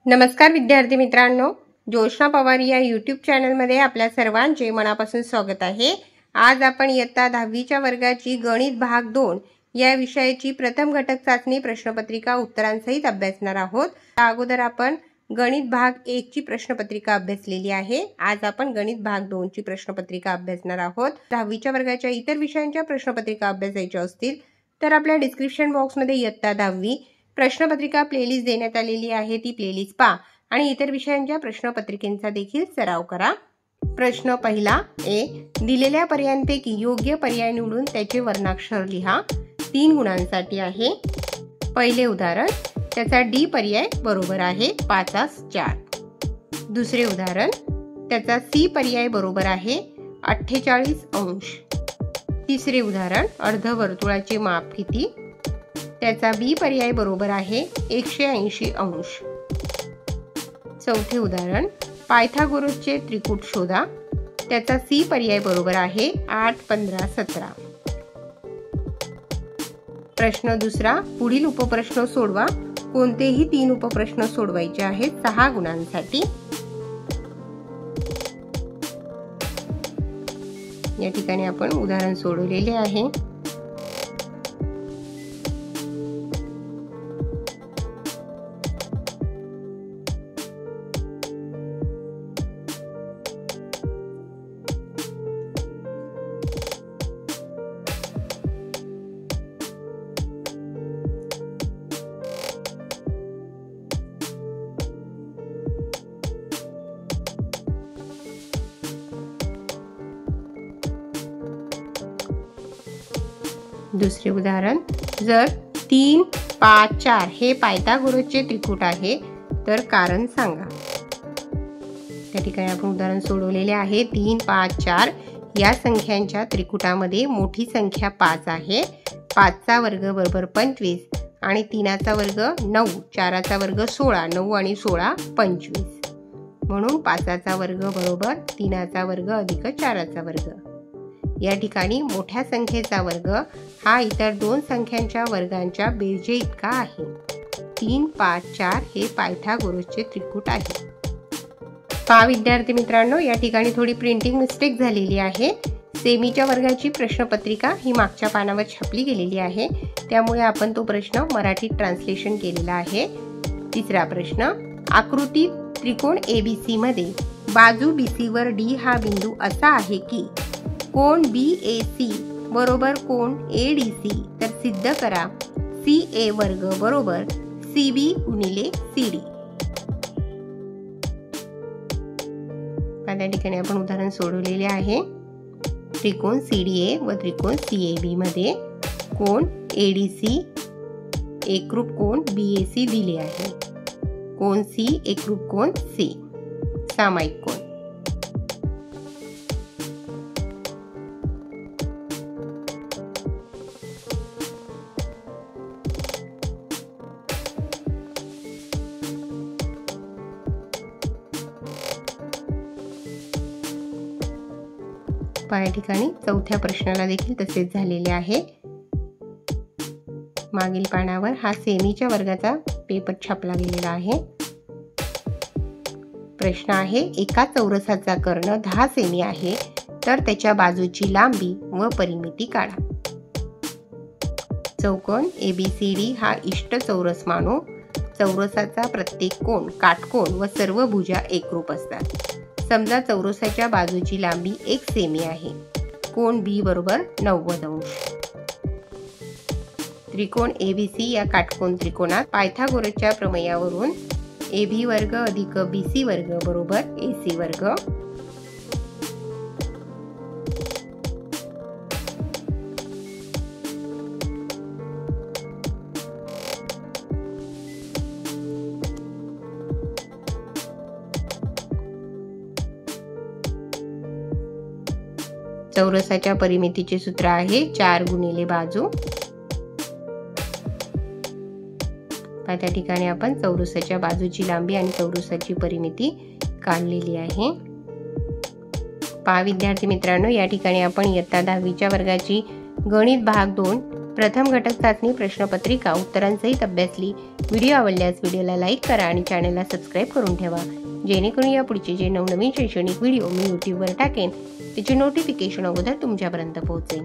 नमस्कार विद्यार्थी मित्रांनो, जोशना पवार या यूट्यूब चॅनलमध्ये आपल्या सर्वांचे मनापासून स्वागत आहे। आज आपण इयत्ता 10वीच्या वर्गाची गणित भाग 2 या विषयाची प्रथम घटक चाचणी प्रश्नपत्रिका उत्तरांसहित अभ्यासणार आहोत। अगोदर आपण गणित भाग 1 ची प्रश्नपत्रिका अभ्यासलेली आहे। आज आपण गणित भाग 2 ची प्रश्नपत्रिका अभ्यासणार आहोत। 10वीच्या वर्गाच्या इतर विषयांच्या प्रश्नपत्रिका अभ्यासायच्या असतील तर आपल्या डिस्क्रिप्शन बॉक्समध्ये इयत्ता 10वी प्रश्नपत्रिका प्लेलिस्ट देण्यात आलेली आहे, ती प्लेलिस्ट पहा आणि इतर विषयांच्या प्रश्नपत्रिकेचा देखील सराव करा। प्रश्न पहिला ए, दिलेल्या पर्यायांपैकी योग्य पर्याय निवडून त्याचे वर्णाक्षर लिहा। 3 गुणांसाठी आहे। पहिले उदाहरण, त्याचा डी पर्याय बरोबर आहे 5/4। दुसरे उदाहरण, त्याचा सी पर्याय बरोबर आहे 48 अंश। तिसरे उदाहरण, अर्धवर्तुळाचे माप किती? त्याचा बी पर्याय बरोबर आहे 180 अंश। चौथे उदाहरण, पायथागोरसचे त्रिकूट शोधा। त्याचा सी पर्याय बरोबर आहे 8, 15, 17। प्रश्न दुसरा, पुढील उपप्रश्न सोडवा। कोणतेही 3 उपप्रश्न सोडवायचे आहेत 6 गुणांसाठी। या ठिकाणी आपण उदाहरण सोडवलेले आहे। दुसरे उदाहरण, जर 3, 5, 4 हे पायथागोरसचे त्रिकूट आहे तर कारण सांगा। त्या ठिकाणी आपण उदाहरण सोडवलेले आहे। 3, 5, 4 या संख्यांच्या त्रिकुटामध्ये मोठी संख्या 5 आहे। 5 चा वर्ग बरोबर 25 आणि 3 चा वर्ग 9, 4 चा वर्ग 16, 9 आणि 16 25। म्हणून 5 चा वर्ग बरोबर 3 चा वर्ग अधिक 4 चा वर्ग। या ठिकाणी मोठ्या संख्येचा वर्ग हा इतर 2 संख्यांच्या वर्गांच्या बेरजे इतका आहे। 3, 5, 4 हे पायथागोरसचे त्रिकूट आहे। पहा विद्यार्थी मित्रांनो, या ठिकाणी थोडी प्रिंटिंग मिस्टेक झालेली आहे। सेमीच्या वर्गाची प्रश्नपत्रिका ही मागच्या पानावर छापली गेलेली आहे, त्यामुळे आपण तो प्रश्न मराठीत ट्रान्सलेशन केलेला आहे। तिसरा प्रश्न, आकृतीत त्रिकोण ABC मध्ये बाजू BC वर D हा बिंदू असा आहे की कोण BAC बरोबर कोण ADC, तर सिद्ध करा CA वर्ग बरोबर CB गुणिले CD। त्या ठिकाणी आपण उदाहरण सोडवलेले आहे। त्रिकोण CDA व त्रिकोण CAB मध्ये कोण ADC एकरूप कोण BAC दिले आहे। कोण C एकरूप कोण C, सामायिक कोण। या ठिकाणी चौथ्या प्रश्नाला देखील तसेच झालेले आहे। मागील पानावर हा सेमीच्या वर्गाचा पेपर छापला गेलेला आहे। प्रश्न आहे, एका चौरसाचा कर्ण 10 सेमी आहे तर त्याच्या बाजूची लांबी व परिमिती काढा। चौकोन ABCD हा इष्ट चौरस मानू। चौरसाचा प्रत्येक कोन, काटकोन व सर्व भुजा एकरूप असतात। समजा चौरसाच्या बाजूची लांबी 1 सेमी आहे। कोन B बरोबर 90 अंश। त्रिकोण ABC या काटकोन त्रिकोणात पायथागोरसच्या प्रमेयावरून AB वर्ग अधिक BC वर्ग बरोबर AC वर्ग। चौरसाच्या परिमितीचे सूत्र आहे 4 गुणिले बाजू। त्या ठिकाणी आपण चौरसाच्या बाजूची लांबी आणि चौरसाची परिमिती काढलेली आहे। पहा विद्यार्थी मित्रांनो, या ठिकाणी आपण इयत्ता 10वीच्या वर्गाची गणित भाग 2 प्रथम घटक चाचणी प्रश्नपत्रिका उत्तरांसहित अभ्यासली. व्हिडिओ आवडल्यास व्हिडिओला लाईक करा आणि चॅनलला सबस्क्राईब करून ठेवा, जेणेकरून या पुढचे जे नवनवीन शैक्षणिक व्हिडिओ मी यूट्यूबवर टाकेन त्याचे नोटिफिकेशन अगोदर तुमच्यापर्यंत पोहोचेल.